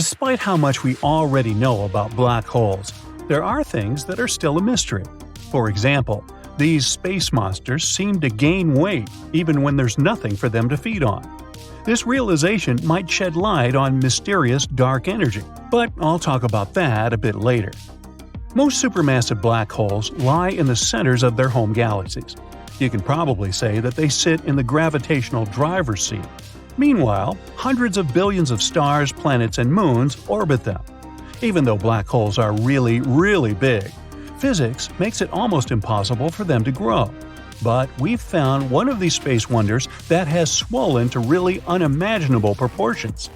Despite how much we already know about black holes, there are things that are still a mystery. For example, these space monsters seem to gain weight even when there's nothing for them to feed on. This realization might shed light on mysterious dark energy, but I'll talk about that a bit later. Most supermassive black holes lie in the centers of their home galaxies. You can probably say that they sit in the gravitational driver's seat. Meanwhile, hundreds of billions of stars, planets, and moons orbit them. Even though black holes are really, really big, physics makes it almost impossible for them to grow. But we've found one of these space wonders that has swollen to really unimaginable proportions.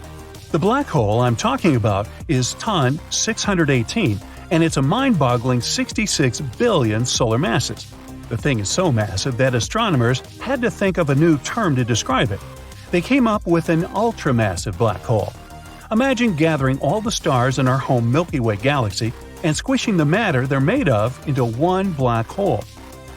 The black hole I'm talking about is Ton 618, and it's a mind-boggling 66 billion solar masses. The thing is so massive that astronomers had to think of a new term to describe it. They came up with an ultramassive black hole. Imagine gathering all the stars in our home Milky Way galaxy and squishing the matter they're made of into one black hole.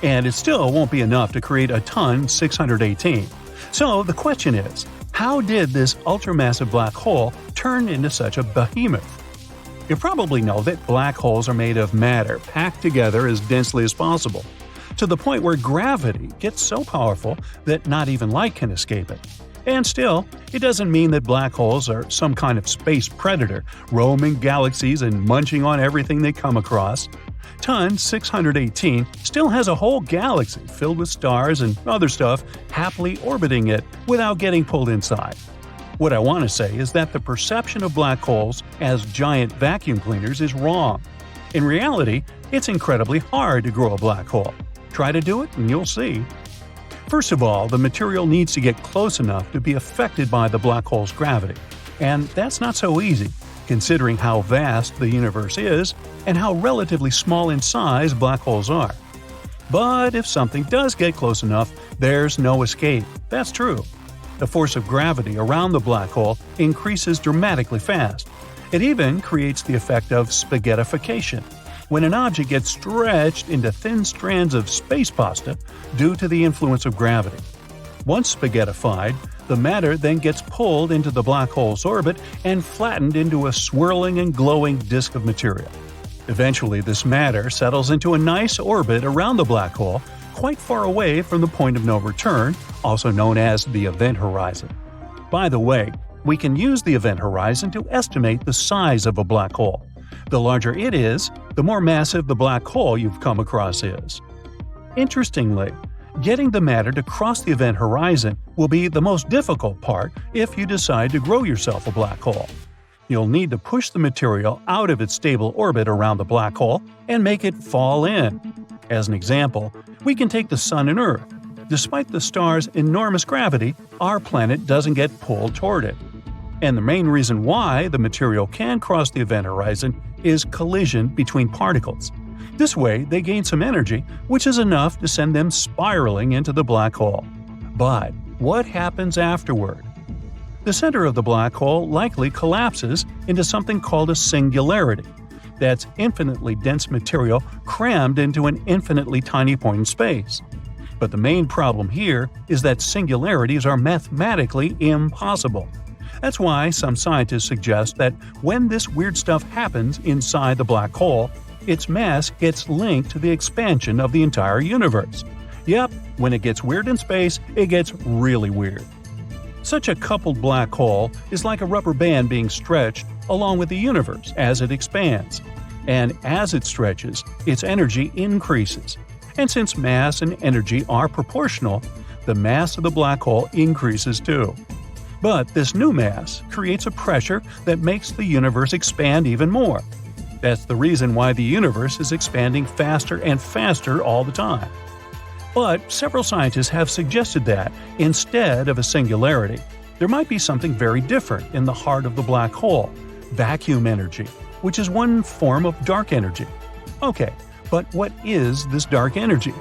And it still won't be enough to create a Ton 618. So the question is, how did this ultramassive black hole turn into such a behemoth? You probably know that black holes are made of matter packed together as densely as possible, to the point where gravity gets so powerful that not even light can escape it. And still, it doesn't mean that black holes are some kind of space predator, roaming galaxies and munching on everything they come across. Ton 618 still has a whole galaxy filled with stars and other stuff happily orbiting it without getting pulled inside. What I want to say is that the perception of black holes as giant vacuum cleaners is wrong. In reality, it's incredibly hard to grow a black hole. Try to do it and you'll see. First of all, the material needs to get close enough to be affected by the black hole's gravity. And that's not so easy, considering how vast the universe is and how relatively small in size black holes are. But if something does get close enough, there's no escape. That's true. The force of gravity around the black hole increases dramatically fast. It even creates the effect of spaghettification, when an object gets stretched into thin strands of space pasta due to the influence of gravity. Once spaghettified, the matter then gets pulled into the black hole's orbit and flattened into a swirling and glowing disk of material. Eventually, this matter settles into a nice orbit around the black hole, quite far away from the point of no return, also known as the event horizon. By the way, we can use the event horizon to estimate the size of a black hole. The larger it is, the more massive the black hole you've come across is. Interestingly, getting the matter to cross the event horizon will be the most difficult part if you decide to grow yourself a black hole. You'll need to push the material out of its stable orbit around the black hole and make it fall in. As an example, we can take the Sun and Earth. Despite the star's enormous gravity, our planet doesn't get pulled toward it. And the main reason why the material can cross the event horizon is collision between particles. This way, they gain some energy, which is enough to send them spiraling into the black hole. But what happens afterward? The center of the black hole likely collapses into something called a singularity. That's infinitely dense material crammed into an infinitely tiny point in space. But the main problem here is that singularities are mathematically impossible. That's why some scientists suggest that when this weird stuff happens inside the black hole, its mass gets linked to the expansion of the entire universe. Yep, when it gets weird in space, it gets really weird. Such a coupled black hole is like a rubber band being stretched along with the universe as it expands. And as it stretches, its energy increases. And since mass and energy are proportional, the mass of the black hole increases too. But this new mass creates a pressure that makes the universe expand even more. That's the reason why the universe is expanding faster and faster all the time. But several scientists have suggested that, instead of a singularity, there might be something very different in the heart of the black hole, vacuum energy, which is one form of dark energy. Okay, but what is this dark energy?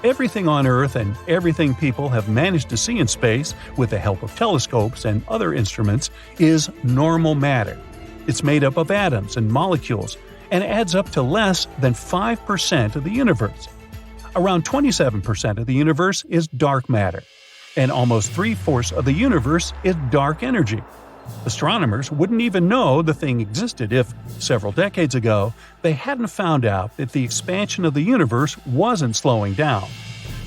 Everything on Earth and everything people have managed to see in space with the help of telescopes and other instruments is normal matter. It's made up of atoms and molecules and adds up to less than 5% of the universe. Around 27% of the universe is dark matter, and almost 3/4 of the universe is dark energy. Astronomers wouldn't even know the thing existed if, several decades ago, they hadn't found out that the expansion of the universe wasn't slowing down.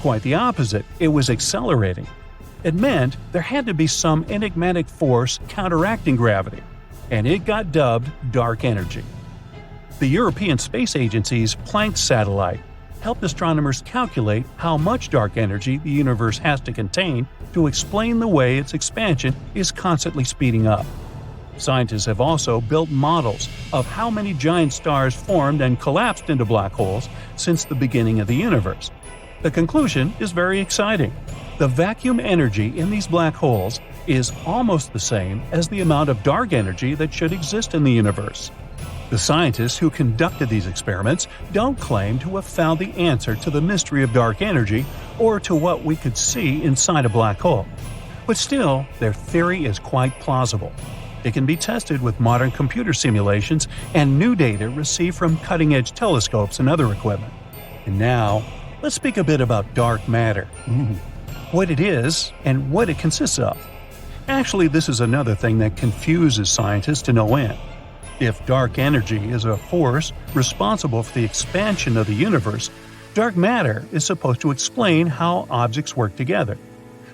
Quite the opposite, it was accelerating. It meant there had to be some enigmatic force counteracting gravity, and it got dubbed dark energy. The European Space Agency's Planck satellite helped astronomers calculate how much dark energy the universe has to contain to explain the way its expansion is constantly speeding up. Scientists have also built models of how many giant stars formed and collapsed into black holes since the beginning of the universe. The conclusion is very exciting. The vacuum energy in these black holes is almost the same as the amount of dark energy that should exist in the universe. The scientists who conducted these experiments don't claim to have found the answer to the mystery of dark energy or to what we could see inside a black hole. But still, their theory is quite plausible. It can be tested with modern computer simulations and new data received from cutting-edge telescopes and other equipment. And now, let's speak a bit about dark matter. What it is and what it consists of. Actually, this is another thing that confuses scientists to no end. If dark energy is a force responsible for the expansion of the universe, dark matter is supposed to explain how objects work together.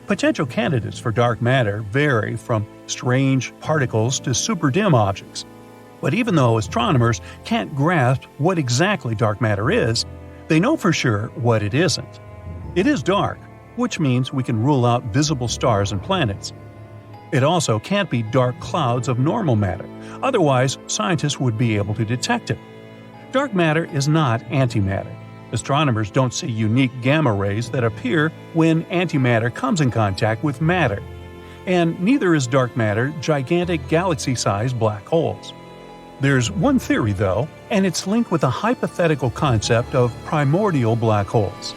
Potential candidates for dark matter vary from strange particles to super-dim objects. But even though astronomers can't grasp what exactly dark matter is, they know for sure what it isn't. It is dark, which means we can rule out visible stars and planets. It also can't be dark clouds of normal matter, otherwise scientists would be able to detect it. Dark matter is not antimatter. Astronomers don't see unique gamma rays that appear when antimatter comes in contact with matter. And neither is dark matter gigantic galaxy-sized black holes. There's one theory, though, and it's linked with a hypothetical concept of primordial black holes.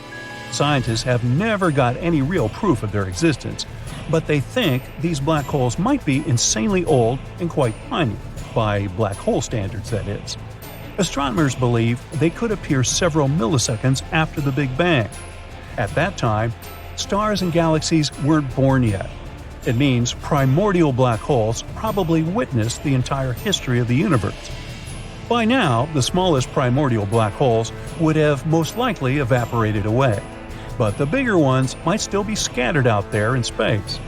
Scientists have never got any real proof of their existence, but they think these black holes might be insanely old and quite tiny, by black hole standards, that is. Astronomers believe they could appear several milliseconds after the Big Bang. At that time, stars and galaxies weren't born yet. It means primordial black holes probably witnessed the entire history of the universe. By now, the smallest primordial black holes would have most likely evaporated away, but the bigger ones might still be scattered out there in space.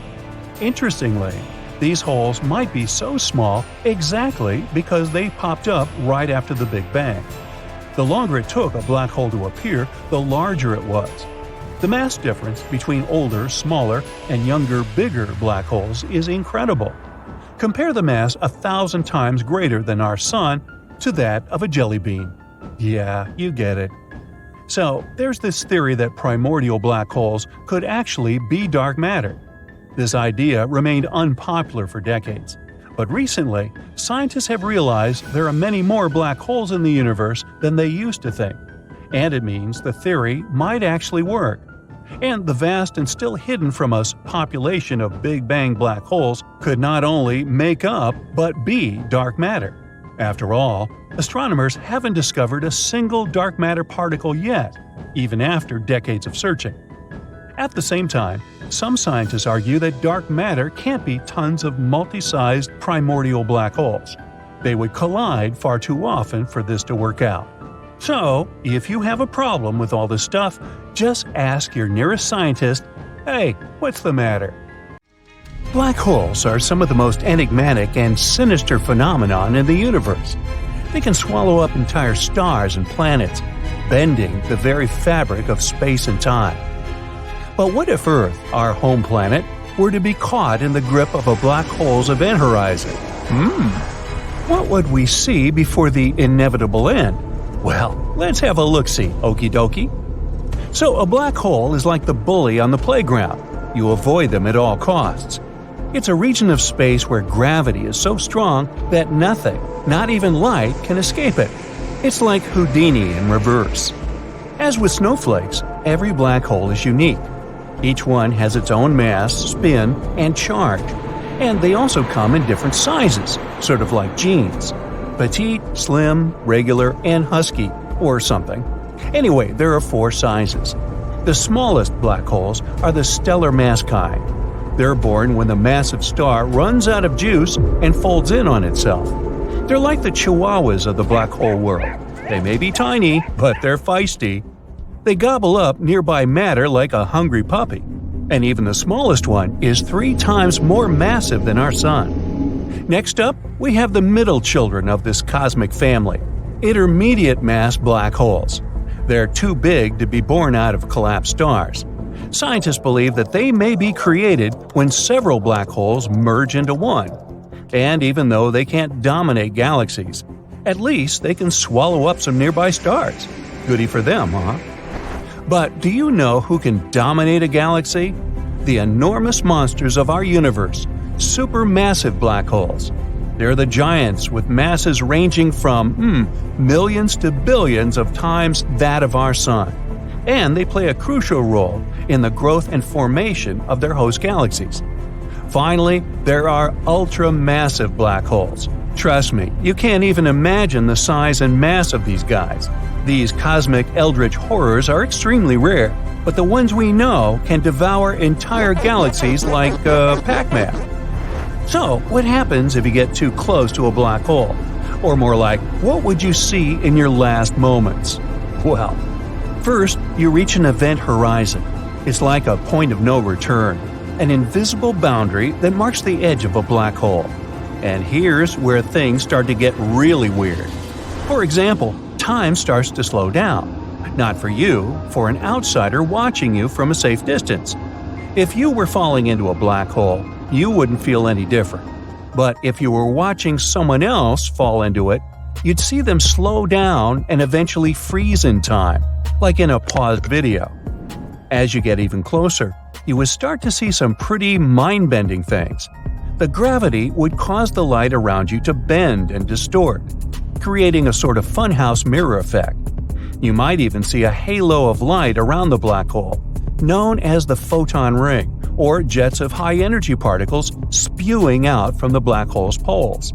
Interestingly, these holes might be so small exactly because they popped up right after the Big Bang. The longer it took a black hole to appear, the larger it was. The mass difference between older, smaller, and younger, bigger black holes is incredible. Compare the mass 1,000 times greater than our Sun to that of a jelly bean. Yeah, you get it. So, there's this theory that primordial black holes could actually be dark matter. This idea remained unpopular for decades. But recently, scientists have realized there are many more black holes in the universe than they used to think. And it means the theory might actually work. And the vast and still hidden from us population of Big Bang black holes could not only make up, but be dark matter. After all, astronomers haven't discovered a single dark matter particle yet, even after decades of searching. At the same time, some scientists argue that dark matter can't be tons of multi-sized primordial black holes. They would collide far too often for this to work out. So, if you have a problem with all this stuff, just ask your nearest scientist, "Hey, what's the matter?" Black holes are some of the most enigmatic and sinister phenomenon in the universe. They can swallow up entire stars and planets, bending the very fabric of space and time. But what if Earth, our home planet, were to be caught in the grip of a black hole's event horizon? What would we see before the inevitable end? Well, let's have a look-see, okie dokie. So a black hole is like the bully on the playground. You avoid them at all costs. It's a region of space where gravity is so strong that nothing, not even light, can escape it. It's like Houdini in reverse. As with snowflakes, every black hole is unique. Each one has its own mass, spin, and charge. And they also come in different sizes, sort of like jeans. Petite, slim, regular, and husky, or something. Anyway, there are 4 sizes. The smallest black holes are the stellar mass kind. They're born when the massive star runs out of juice and folds in on itself. They're like the chihuahuas of the black hole world. They may be tiny, but they're feisty. They gobble up nearby matter like a hungry puppy. And even the smallest one is 3 times more massive than our Sun. Next up, we have the middle children of this cosmic family, intermediate mass black holes. They're too big to be born out of collapsed stars. Scientists believe that they may be created when several black holes merge into one. And even though they can't dominate galaxies, at least they can swallow up some nearby stars. Goody for them, huh? But do you know who can dominate a galaxy? The enormous monsters of our universe, supermassive black holes. They're the giants with masses ranging from millions to billions of times that of our Sun. And they play a crucial role in the growth and formation of their host galaxies. Finally, there are ultra-massive black holes. Trust me, you can't even imagine the size and mass of these guys. These cosmic eldritch horrors are extremely rare, but the ones we know can devour entire galaxies like Pac-Man. So, what happens if you get too close to a black hole? Or more like, what would you see in your last moments? Well, first, you reach an event horizon. It's like a point of no return, an invisible boundary that marks the edge of a black hole. And here's where things start to get really weird. For example, time starts to slow down. Not for you, for an outsider watching you from a safe distance. If you were falling into a black hole, you wouldn't feel any different. But if you were watching someone else fall into it, you'd see them slow down and eventually freeze in time, like in a paused video. As you get even closer, you would start to see some pretty mind-bending things. The gravity would cause the light around you to bend and distort, creating a sort of funhouse mirror effect. You might even see a halo of light around the black hole, known as the photon ring, or jets of high-energy particles spewing out from the black hole's poles.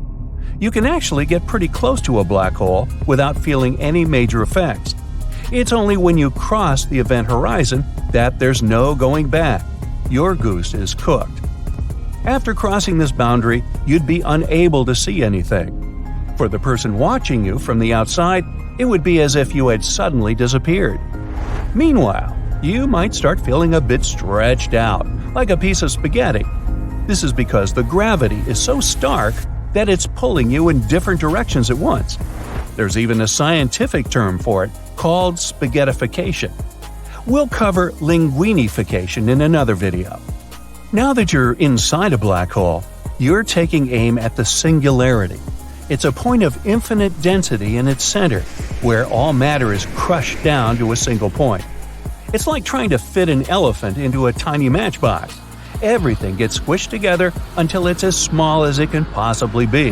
You can actually get pretty close to a black hole without feeling any major effects. It's only when you cross the event horizon that there's no going back. Your goose is cooked. After crossing this boundary, you'd be unable to see anything. For the person watching you from the outside, it would be as if you had suddenly disappeared. Meanwhile, you might start feeling a bit stretched out, like a piece of spaghetti. This is because the gravity is so stark that it's pulling you in different directions at once. There's even a scientific term for it, called spaghettification. We'll cover linguinification in another video. Now that you're inside a black hole, you're taking aim at the singularity. It's a point of infinite density in its center, where all matter is crushed down to a single point. It's like trying to fit an elephant into a tiny matchbox. Everything gets squished together until it's as small as it can possibly be.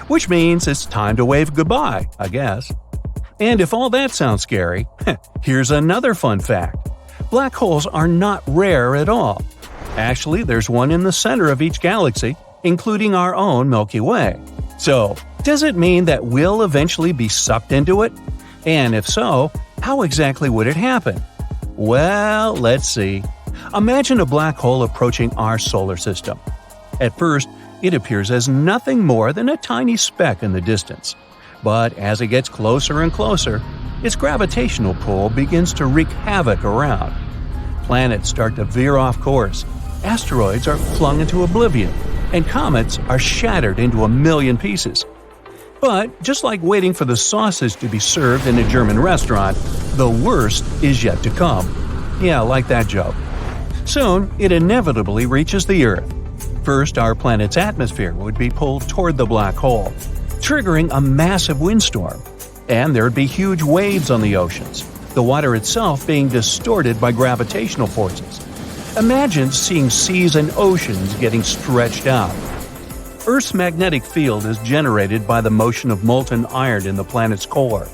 Which means it's time to wave goodbye, I guess. And if all that sounds scary, here's another fun fact. Black holes are not rare at all. Actually, there's one in the center of each galaxy, including our own Milky Way. So, does it mean that we'll eventually be sucked into it? And if so, how exactly would it happen? Well, let's see. Imagine a black hole approaching our solar system. At first, it appears as nothing more than a tiny speck in the distance. But as it gets closer and closer, its gravitational pull begins to wreak havoc around. Planets start to veer off course, asteroids are flung into oblivion, and comets are shattered into a million pieces. But just like waiting for the sausage to be served in a German restaurant, the worst is yet to come. Yeah, like that joke. Soon, it inevitably reaches the Earth. First, our planet's atmosphere would be pulled toward the black hole, triggering a massive windstorm. And there'd be huge waves on the oceans, the water itself being distorted by gravitational forces. Imagine seeing seas and oceans getting stretched out. Earth's magnetic field is generated by the motion of molten iron in the planet's core.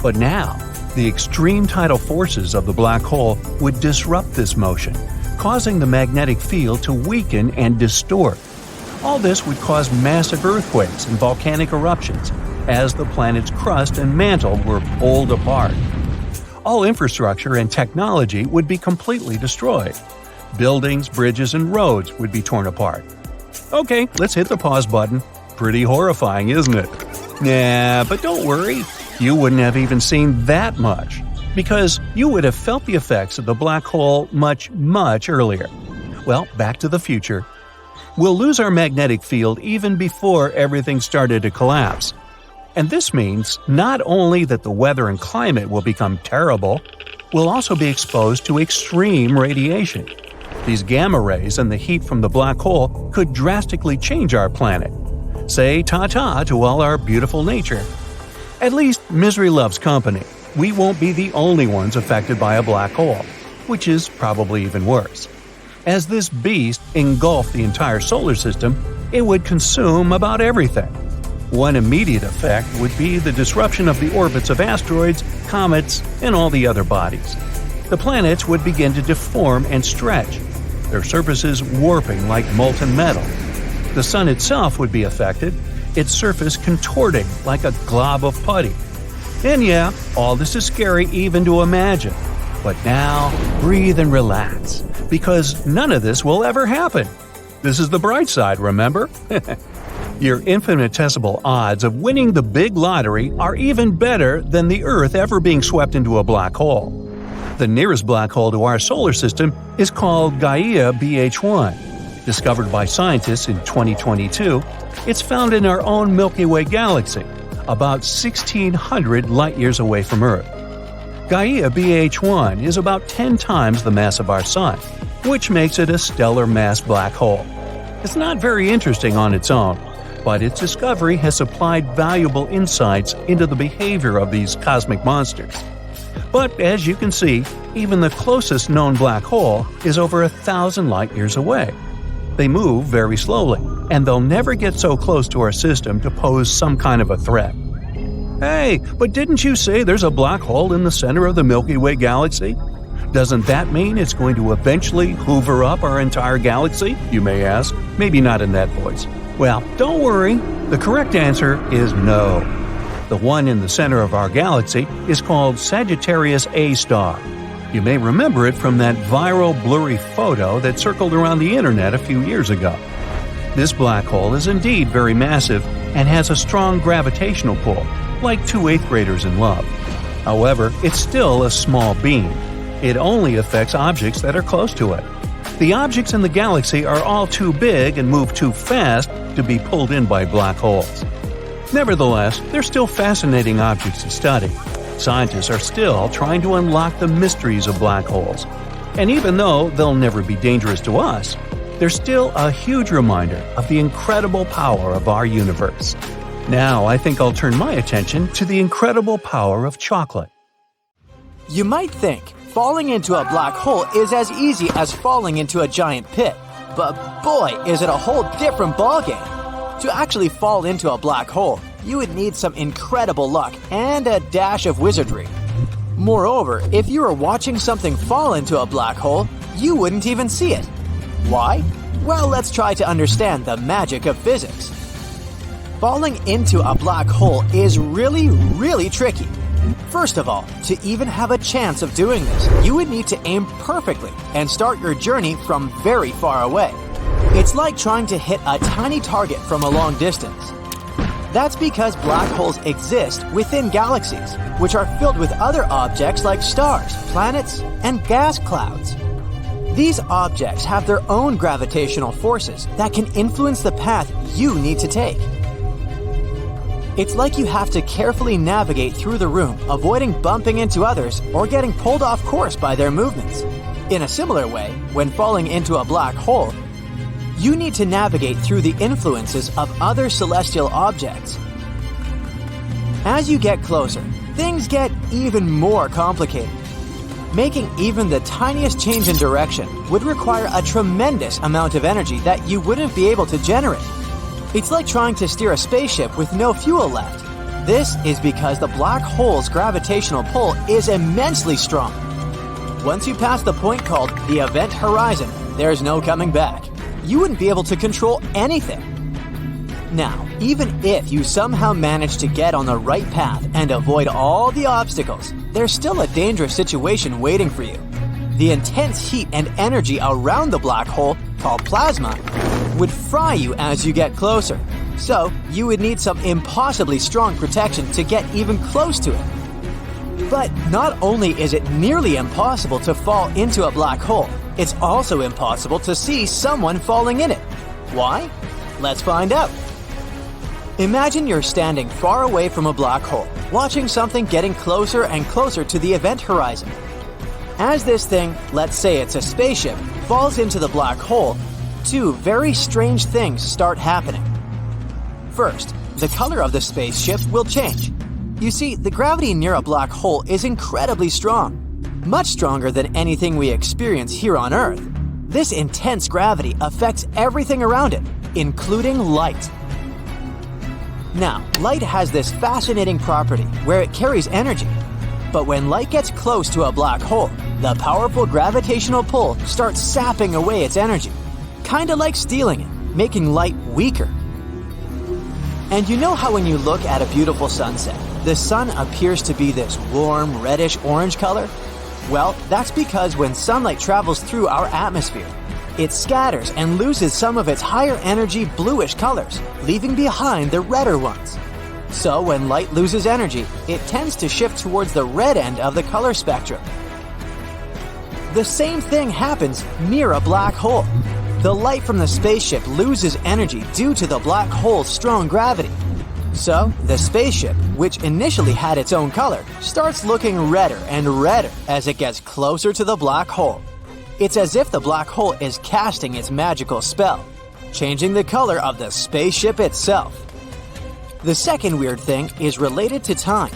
But now, the extreme tidal forces of the black hole would disrupt this motion, causing the magnetic field to weaken and distort. All this would cause massive earthquakes and volcanic eruptions, as the planet's crust and mantle were pulled apart. All infrastructure and technology would be completely destroyed. Buildings, bridges, and roads would be torn apart. Okay, let's hit the pause button. Pretty horrifying, isn't it? Nah, but don't worry. You wouldn't have even seen that much, because you would have felt the effects of the black hole much, much earlier. Well, back to the future. We'll lose our magnetic field even before everything started to collapse. And this means not only that the weather and climate will become terrible, we'll also be exposed to extreme radiation. These gamma rays and the heat from the black hole could drastically change our planet. Say ta-ta to all our beautiful nature. At least misery loves company. We won't be the only ones affected by a black hole, which is probably even worse. As this beast engulfed the entire solar system, it would consume about everything. One immediate effect would be the disruption of the orbits of asteroids, comets, and all the other bodies. The planets would begin to deform and stretch, their surfaces warping like molten metal. The sun itself would be affected, its surface contorting like a glob of putty. And yeah, all this is scary even to imagine. But now, breathe and relax, because none of this will ever happen. This is the bright side, remember? Your infinitesimal odds of winning the big lottery are even better than the Earth ever being swept into a black hole. The nearest black hole to our solar system is called Gaia BH1. Discovered by scientists in 2022, it's found in our own Milky Way galaxy, about 1,600 light-years away from Earth. Gaia BH1 is about 10 times the mass of our Sun, which makes it a stellar mass black hole. It's not very interesting on its own, but its discovery has supplied valuable insights into the behavior of these cosmic monsters. But as you can see, even the closest known black hole is over 1,000 light-years away. They move very slowly, and they'll never get so close to our system to pose some kind of a threat. Hey, but didn't you say there's a black hole in the center of the Milky Way galaxy? Doesn't that mean it's going to eventually hoover up our entire galaxy, you may ask? Maybe not in that voice. Well, don't worry. The correct answer is no. The one in the center of our galaxy is called Sagittarius A star. You may remember it from that viral blurry photo that circled around the internet a few years ago. This black hole is indeed very massive and has a strong gravitational pull, like two 8th graders in love. However, it's still a small beam. It only affects objects that are close to it. The objects in the galaxy are all too big and move too fast to be pulled in by black holes. Nevertheless, they're still fascinating objects to study. Scientists are still trying to unlock the mysteries of black holes. And even though they'll never be dangerous to us, they're still a huge reminder of the incredible power of our universe. Now I think I'll turn my attention to the incredible power of chocolate. You might think falling into a black hole is as easy as falling into a giant pit. But boy, is it a whole different ballgame. To actually fall into a black hole, you would need some incredible luck and a dash of wizardry. Moreover, if you were watching something fall into a black hole, you wouldn't even see it. Why? Well, let's try to understand the magic of physics. Falling into a black hole is really tricky. First of all, to even have a chance of doing this, you would need to aim perfectly and start your journey from very far away. It's like trying to hit a tiny target from a long distance. That's because black holes exist within galaxies, which are filled with other objects like stars, planets, and gas clouds. These objects have their own gravitational forces that can influence the path you need to take. It's like you have to carefully navigate through the room, avoiding bumping into others or getting pulled off course by their movements. In a similar way, when falling into a black hole, you need to navigate through the influences of other celestial objects. As you get closer, things get even more complicated. Making even the tiniest change in direction would require a tremendous amount of energy that you wouldn't be able to generate. It's like trying to steer a spaceship with no fuel left. This is because the black hole's gravitational pull is immensely strong. Once you pass the point called the event horizon, there's no coming back. You wouldn't be able to control anything. Now, even if you somehow manage to get on the right path and avoid all the obstacles, there's still a dangerous situation waiting for you. The intense heat and energy around the black hole, called plasma, would fry you as you get closer. So, you would need some impossibly strong protection to get even close to it. But not only is it nearly impossible to fall into a black hole, it's also impossible to see someone falling in it. Why? Let's find out. Imagine you're standing far away from a black hole, watching something getting closer and closer to the event horizon. As this thing, let's say it's a spaceship, falls into the black hole, two very strange things start happening. First, the color of the spaceship will change. You see, the gravity near a black hole is incredibly strong, much stronger than anything we experience here on Earth. This intense gravity affects everything around it, including light. Now, light has this fascinating property where it carries energy. But when light gets close to a black hole, the powerful gravitational pull starts sapping away its energy, kinda like stealing it, making light weaker. And you know how when you look at a beautiful sunset, the sun appears to be this warm, reddish-orange color? Well, that's because when sunlight travels through our atmosphere, it scatters and loses some of its higher energy bluish colors, leaving behind the redder ones. So when light loses energy, it tends to shift towards the red end of the color spectrum. The same thing happens near a black hole. The light from the spaceship loses energy due to the black hole's strong gravity. So, the spaceship, which initially had its own color, starts looking redder and redder as it gets closer to the black hole. It's as if the black hole is casting its magical spell, changing the color of the spaceship itself. The second weird thing is related to time.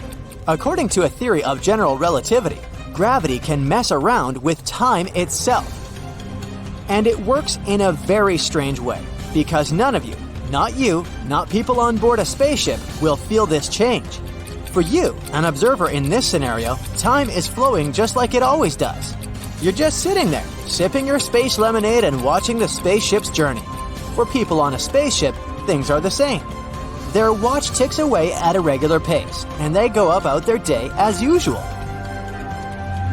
According to a theory of general relativity, gravity can mess around with time itself. And it works in a very strange way, because none of you, not people on board a spaceship, will feel this change. For you, an observer in this scenario, time is flowing just like it always does. You're just sitting there, sipping your space lemonade and watching the spaceship's journey. For people on a spaceship, things are the same. Their watch ticks away at a regular pace, and they go about their day as usual.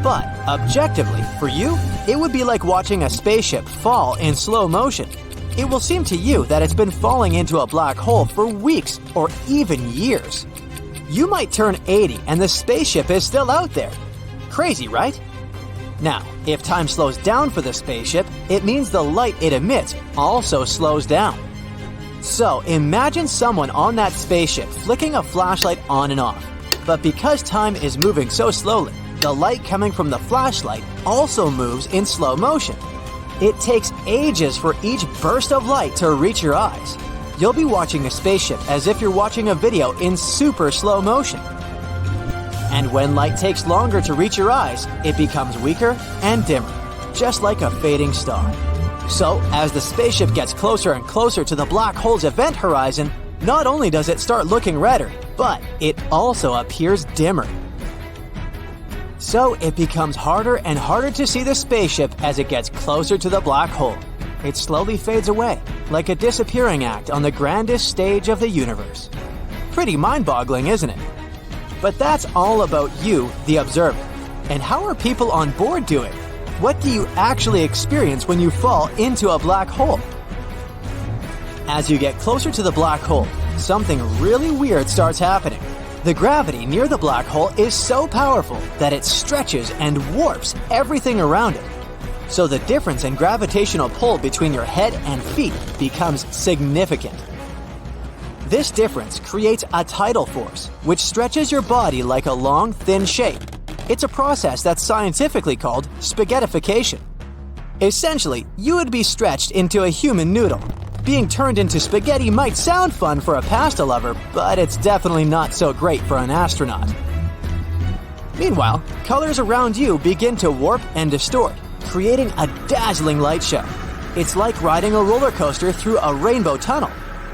But, objectively, for you, it would be like watching a spaceship fall in slow motion. It will seem to you that it's been falling into a black hole for weeks or even years. You might turn 80 and the spaceship is still out there. Crazy, right? Now, if time slows down for the spaceship, it means the light it emits also slows down. So, imagine someone on that spaceship flicking a flashlight on and off. But because time is moving so slowly, the light coming from the flashlight also moves in slow motion. It takes ages for each burst of light to reach your eyes. You'll be watching a spaceship as if you're watching a video in super slow motion. And when light takes longer to reach your eyes, it becomes weaker and dimmer, just like a fading star. So, as the spaceship gets closer and closer to the black hole's event horizon, not only does it start looking redder, but it also appears dimmer. So, it becomes harder and harder to see the spaceship as it gets closer to the black hole. It slowly fades away, like a disappearing act on the grandest stage of the universe. Pretty mind-boggling, isn't it? But that's all about you, the observer. And how are people on board doing? What do you actually experience when you fall into a black hole? As you get closer to the black hole, something really weird starts happening. The gravity near the black hole is so powerful that it stretches and warps everything around it. So the difference in gravitational pull between your head and feet becomes significant. This difference creates a tidal force, which stretches your body like a long, thin shape. It's a process that's scientifically called spaghettification. Essentially, you would be stretched into a human noodle. Being turned into spaghetti might sound fun for a pasta lover, but it's definitely not so great for an astronaut. Meanwhile, colors around you begin to warp and distort, creating a dazzling light show. It's like riding a roller coaster through a rainbow tunnel.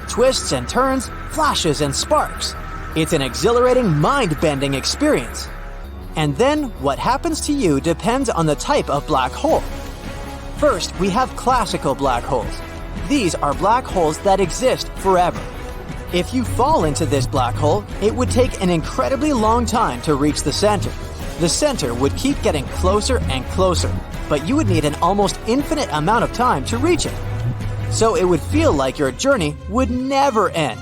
Twists and turns, flashes and sparks. It's an exhilarating, mind-bending experience. And then, what happens to you depends on the type of black hole. First, we have classical black holes. These are black holes that exist forever. If you fall into this black hole, it would take an incredibly long time to reach the center. The center would keep getting closer and closer, but you would need an almost infinite amount of time to reach it. So it would feel like your journey would never end.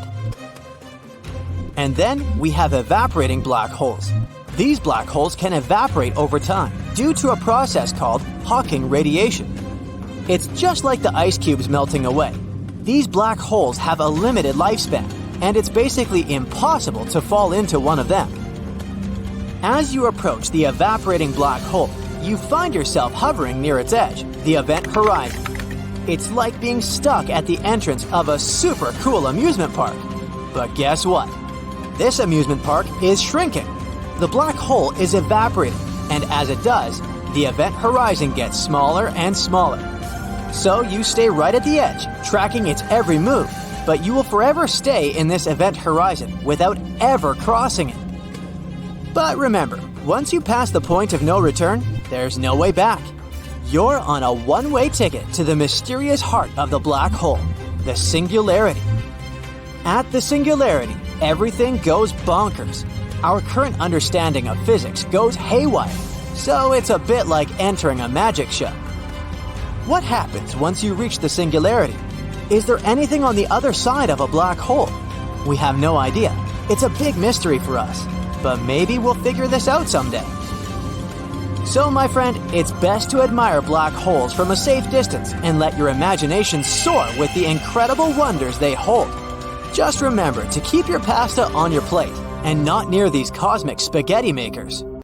And then we have evaporating black holes. These black holes can evaporate over time due to a process called Hawking radiation. It's just like the ice cubes melting away. These black holes have a limited lifespan, and it's basically impossible to fall into one of them. As you approach the evaporating black hole, you find yourself hovering near its edge, the event horizon. It's like being stuck at the entrance of a super cool amusement park. But guess what? This amusement park is shrinking. The black hole is evaporating, and as it does, the event horizon gets smaller and smaller. So you stay right at the edge, tracking its every move, but you will forever stay in this event horizon without ever crossing it. But remember, once you pass the point of no return, there's no way back. You're on a one-way ticket to the mysterious heart of the black hole, the Singularity. At the Singularity, everything goes bonkers. Our current understanding of physics goes haywire, so it's a bit like entering a magic show. What happens once you reach the Singularity? Is there anything on the other side of a black hole? We have no idea. It's a big mystery for us, but maybe we'll figure this out someday. So, my friend, it's best to admire black holes from a safe distance and let your imagination soar with the incredible wonders they hold. Just remember to keep your pasta on your plate and not near these cosmic spaghetti makers.